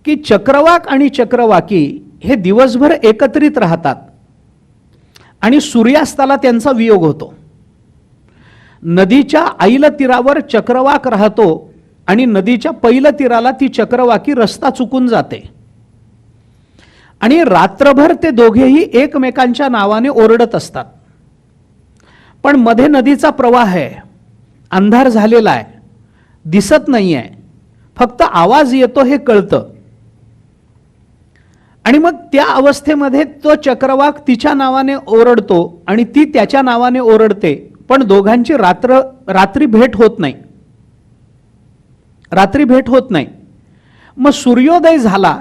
की चक्रवाक आणि चक्रवाकी हे दिवसभर एकत्रित राहतात आणि सूर्यास्ताला त्यांचा वियोग होतो. नदीच्या ऐल तीरावर चक्रवाक राहतो आणि नदीच्या पैल तीराला ती चक्रवाकी रस्ता चुकून जाते आणि रात्रभर ते दोघेही एकमेकांच्या नावाने ओरडत असतात. पण मध्ये नदीचा प्रवाह आहे, अंधार झालेला आहे, दिसत नाही आहे, फक्त आवाज येतो हे कळतं. आणि मग त्या अवस्थेमध्ये तो चक्रवाक तिच्या नावाने ओरडतो आणि ती त्याच्या नावाने ओरडते, पण दोघांची रात्री भेट होत नाही. रात्री भेट होत नाही. मग सूर्योदय झाला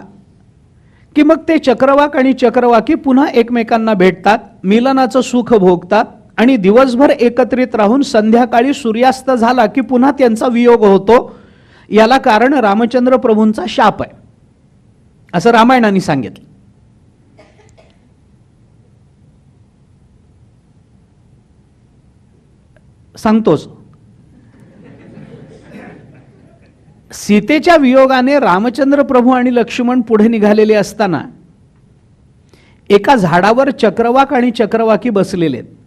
की मग ते चक्रवाक आणि चक्रवाकी पुन्हा एकमेकांना भेटतात, मिलनाचं सुख भोगतात आणि दिवसभर एकत्रित राहून संध्याकाळी सूर्यास्त झाला की पुन्हा त्यांचा वियोग होतो. याला कारण रामचंद्र प्रभूंचा शाप आहे असं रामायणाने सांगितलं. सांगतोच. सीतेच्या वियोगाने रामचंद्र प्रभू आणि लक्ष्मण पुढे निघालेले असताना एका झाडावर चक्रवाक आणि चक्रवाकी बसलेले आहेत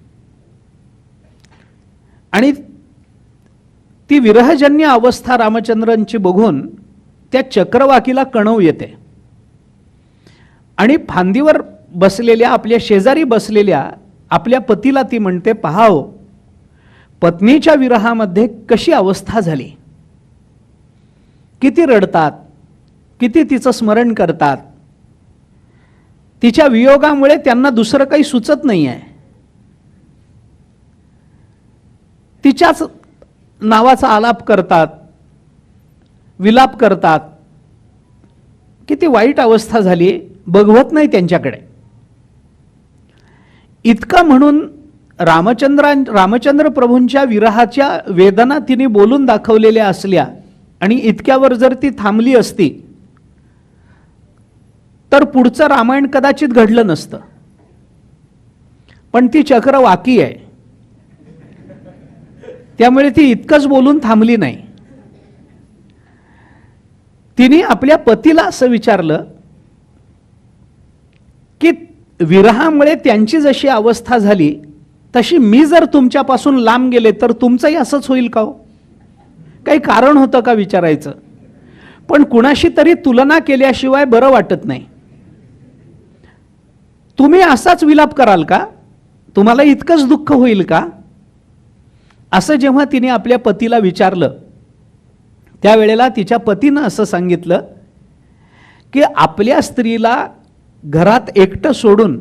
आणि ती विरहजन्य अवस्था रामचंद्रांची बघून त्या चक्रवाकीला कणव येते आणि फांदीवर बसलेल्या आपल्या शेजारी बसलेल्या आपल्या पतीला ती म्हणते, पहाव पत्नीच्या विरहामध्ये कशी अवस्था झाली, किती रडतात, किती तिचं स्मरण करतात. तिच्या वियोगामुळे त्यांना दुसरं काही सुचत नाही आहे. तिच्याच नावाचा आलाप करतात, विलाप करतात. किती वाईट अवस्था झाली, बघवत नाही त्यांच्याकडे. इतका म्हणून रामचंद्र प्रभूंच्या विरहाच्या वेदना तिने बोलून दाखवलेल्या असल्या आणि इतक्यावर जर ती थांबली असती तर पुढचं रामायण कदाचित घडलं नसतं. पण ती चक्रवाकी आहे, त्यामुळे ती इतकंच बोलून थांबली नाही. तिने आपल्या पतीला असं विचारलं की विरहामुळे त्यांची जशी अवस्था झाली तशी मी जर तुमच्यापासून लांब गेले तर तुमचंही असंच होईल का हो? काही कारण होतं का विचारायचं. पण कुणाशी तरी तुलना केल्याशिवाय बरं वाटत नाही. तुम्ही असाच विलाप कराल का, तुम्हाला इतकंच दुःख होईल का, असं जेव्हा तिने आपल्या पतीला विचारलं त्यावेळेला तिच्या पतीनं असं सांगितलं की आपल्या स्त्रीला घरात एकटं सोडून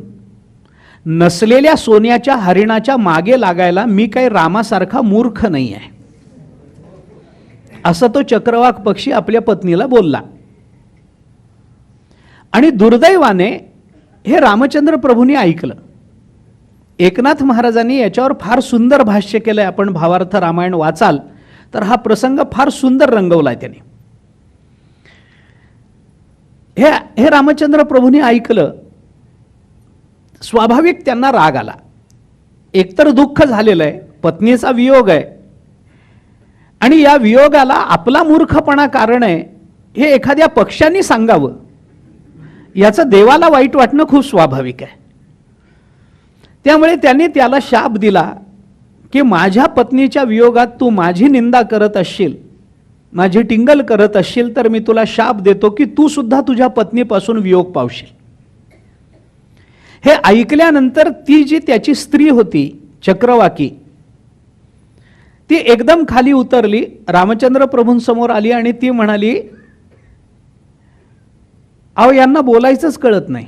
नसलेल्या सोन्याच्या हरिणाच्या मागे लागायला मी काही रामासारखा मूर्ख नाही आहे, असं तो चक्रवाक पक्षी आपल्या पत्नीला बोलला. आणि दुर्दैवाने हे रामचंद्र प्रभूंनी ऐकलं. एकनाथ महाराजांनी याच्यावर फार सुंदर भाष्य केलंय. आपण भावार्थ रामायण वाचाल तर हा प्रसंग फार सुंदर रंगवलाय त्याने. हे रामचंद्र प्रभूंनी ऐकलं. स्वाभाविक त्यांना राग आला. एकतर दुःख झालेलं आहे, पत्नीचा वियोग आहे आणि या वियोगाला आपला मूर्खपणा कारण आहे हे एखाद्या पक्षाने सांगावं, याचं देवाला वाईट वाटणं खूप स्वाभाविक आहे. त्यामुळे त्यांनी त्याला शाप दिला की माझ्या पत्नीच्या वियोगात तू माझी निंदा करत असशील, माझी टिंगल करत असशील तर मी तुला शाप देतो की तू सुद्धा तुझ्या पत्नीपासून वियोग पावशील. हे ऐकल्यानंतर ती जी त्याची स्त्री होती चक्रवाकी, ती एकदम खाली उतरली, रामचंद्र प्रभूंसमोर आली आणि ती म्हणाली, अहो यांना बोलायचंच कळत नाही.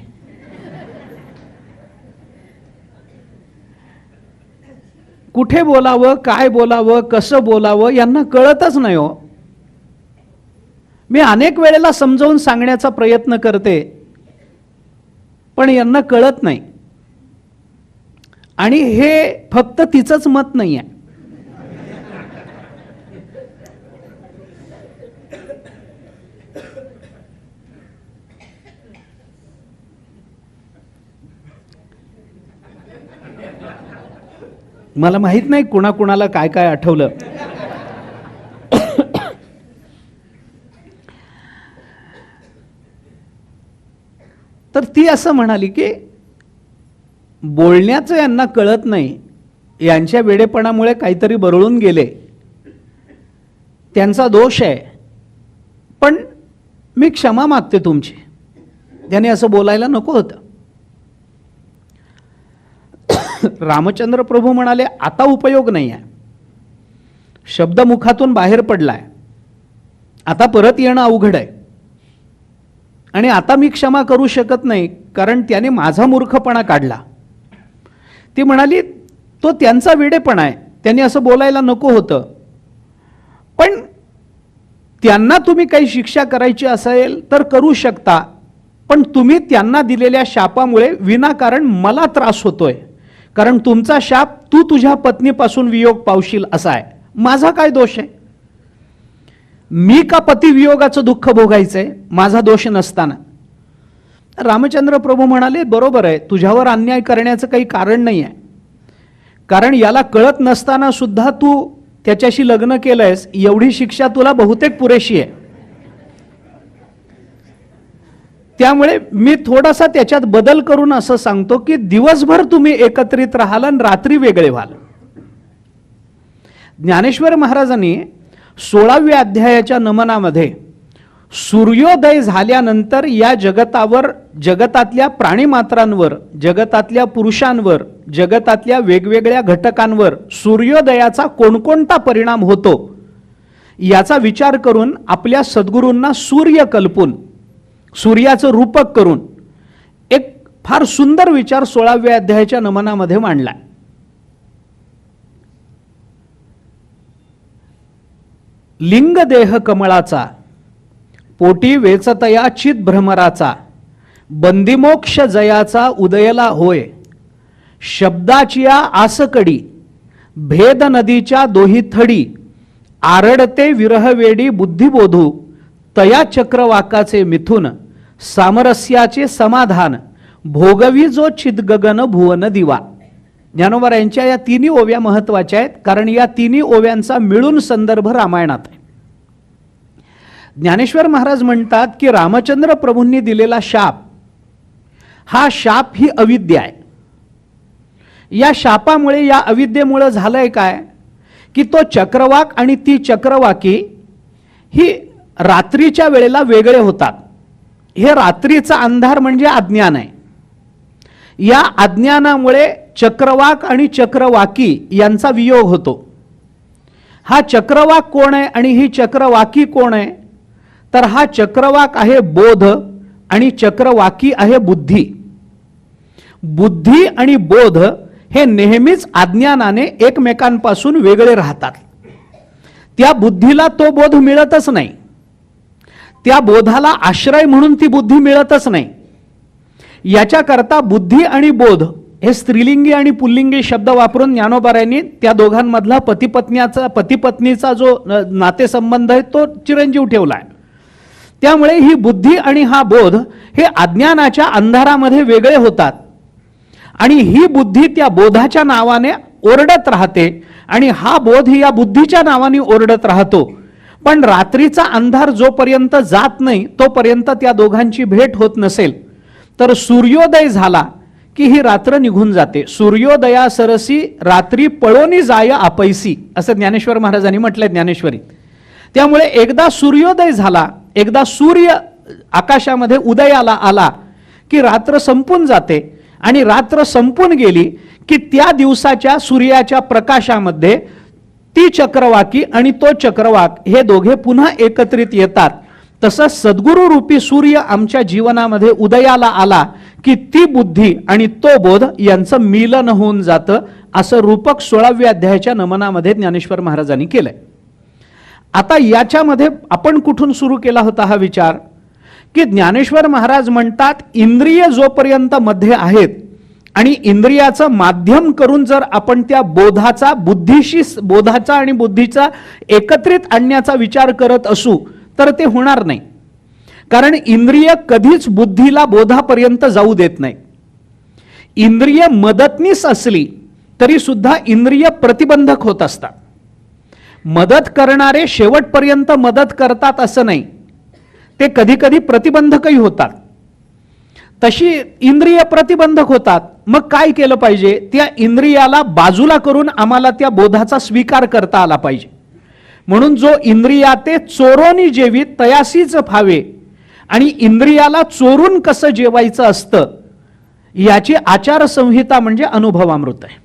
कुठे बोलावं, काय बोलावं, कसं बोलावं यांना कळतच नाही हो. मी अनेक वेळेला समजावून सांगण्याचा प्रयत्न करते पण यांना कळत नाही. आणि हे फक्त तिचंच मत नाही आहे. मला माहित नाही कुणाकुणाला काय काय आठवलं. तर ती असं म्हणाली की बोलण्याचं यांना कळत नाही, यांच्या वेडेपणामुळे काहीतरी बरळून गेले, त्यांचा दोष आहे, पण मी क्षमा मागते तुमची, त्याने असं बोलायला नको होतं. रामचंद्र प्रभू म्हणाले, आता उपयोग नाही आहे, शब्द मुखातून बाहेर पडलाय, आता परत येणं अवघड आहे, आणि आता मी क्षमा करू शकत नाही, कारण त्याने माझा मूर्खपणा काढला. ती म्हणाली, तो त्यांचा वेडेपणा आहे, त्यांनी असं बोलायला नको होतं, पण त्यांना तुम्ही काही शिक्षा करायची असेल तर करू शकता, पण तुम्ही त्यांना दिलेल्या शापामुळे विनाकारण मला त्रास होतोय, कारण तुमचा शाप तू तुझ्या पत्नीपासून वियोग पावशील असा आहे. माझा काय दोष आहे? मी का पती वियोगाचं दुःख भोगायचंय माझा दोष नसताना? रामचंद्र प्रभू म्हणाले, बरोबर आहे, तुझ्यावर अन्याय करण्याचं काही कारण नाही आहे, कारण याला कळत नसताना सुद्धा तू त्याच्याशी लग्न केलंयस, एवढी शिक्षा तुला बहुतेक पुरेशी आहे. त्यामुळे मी थोडासा त्याच्यात बदल करून असं सांगतो की दिवसभर तुम्ही एकत्रित राहाल आणि रात्री वेगळे व्हाल. ज्ञानेश्वर महाराजांनी 16व्या अध्यायाच्या नमनामध्ये सूर्योदय झाल्यानंतर या जगतावर, जगतातल्या प्राणीमात्रांवर, जगतातल्या पुरुषांवर, जगतातल्या वेगवेगळ्या घटकांवर सूर्योदयाचा कोणकोणता परिणाम होतो याचा विचार करून आपल्या सद्गुरूंना सूर्य कल्पून, सूर्याचं रूपक करून एक फार सुंदर विचार 16व्या अध्यायाच्या नमनामध्ये मांडला. लिंग देह कमळाचा, पोटी वेचतया चित भ्रमराचा, बंदिमोक्ष जयाचा उदयला होय, शब्दाचिया आसकडी, भेद नदीच्या दोही थडी, आरडते विरहवेडी बुद्धिबोधू, तया चक्रवाकाचे मिथुन, सामरस्याचे समाधान, भोगवी जो चिदगगन भुवन दिवा. ज्ञानोबा यांच्या या तिन्ही ओव्या महत्वाच्या आहेत, कारण या तिन्ही ओव्यांचा मिळून संदर्भ रामायणात आहे. ज्ञानेश्वर महाराज म्हणतात की रामचंद्र प्रभूंनी दिलेला शाप, हा शाप ही अविद्या आहे. या शापामुळे, या अविद्येमुळे झालंय काय की तो चक्रवाक आणि ती चक्रवाकी ही रात्रीच्या वेळेला वेगळे होतात. हे रात्रीचा अंधार म्हणजे अज्ञान आहे. या अज्ञानामुळे चक्रवाक आणि चक्रवाकी यांचा वियोग होतो. हा चक्रवाक कोण आहे आणि ही चक्रवाकी कोण आहे? तर हा चक्रवाक आहे बोध आणि चक्रवाकी आहे बुद्धी. बुद्धी आणि बोध हे नेहमीच अज्ञानाने एकमेकांपासून वेगळे राहतात. त्या बुद्धीला तो बोध मिळतच नाही, त्या बोधाला आश्रय म्हणून ती बुद्धी मिळतच नाही. याच्याकरता बुद्धी आणि बोध हे स्त्रीलिंगी आणि पुल्लिंगी शब्द वापरून ज्ञानोबारायांनी त्या दोघांमधला पतीपत्नीचा जो नातेसंबंध आहे तो चिरंजीव ठेवला आहे. त्यामुळे ही बुद्धी आणि हा बोध हे अज्ञानाच्या अंधारामध्ये वेगळे होतात आणि ही बुद्धी त्या बोधाच्या नावाने ओरडत राहते आणि हा बोध या बुद्धीच्या नावाने ओरडत राहतो. पण रात्रीचा अंधार जोपर्यंत जात नाही तोपर्यंत त्या दोघांची भेट होत नसेल तर सूर्योदय झाला की ही रात्र निघून जाते. सूर्योदया सरसी रात्री पळोनी जाय आपैसी असं ज्ञानेश्वर महाराजांनी म्हटलंय ज्ञानेश्वरी. त्यामुळे एकदा सूर्योदय झाला, एकदा सूर्य आकाशामध्ये उदयाला आला की रात्र संपून जाते आणि रात्र संपून गेली की त्या दिवसाच्या सूर्याच्या प्रकाशामध्ये ती चक्रवाकी आणि तो चक्रवाक हे दोघे पुन्हा एकत्रित येतात. तसं सद्गुरू रूपी सूर्य आमच्या जीवनामध्ये उदयाला आला की ती बुद्धी आणि तो बोध यांचं मिलन होऊन जातं. असं रूपक 16व्या अध्यायाच्या नमनामध्ये ज्ञानेश्वर महाराजांनी केलंय. आता याच्यामध्ये आपण कुठून सुरू केला होता हा विचार की ज्ञानेश्वर महाराज म्हणतात इंद्रिय जोपर्यंत मध्ये आहेत आणि इंद्रियाचं माध्यम करून जर आपण त्या बोधाचा बोधाचा आणि बुद्धीचा एकत्रित आणण्याचा विचार करत असू तर ते होणार नाही. कारण इंद्रिय कधीच बुद्धीला बोधापर्यंत जाऊ देत नाही. इंद्रिय मदतनीस असली तरी सुद्धा इंद्रिय प्रतिबंधक होत असतात. मदत करणारे शेवटपर्यंत मदत करतात असं नाही, ते कधी कधी प्रतिबंधकही होतात. तशी इंद्रिय प्रतिबंधक होतात. मग काय केलं पाहिजे? त्या इंद्रियाला बाजूला करून आम्हाला त्या बोधाचा स्वीकार करता आला पाहिजे. म्हणून जो इंद्रिया ते चोरोनी जेवी तयासीच फावे, आणि इंद्रियाला चोरून कसं जेवायचं असतं याची आचारसंहिता म्हणजे अनुभवामृत आहे.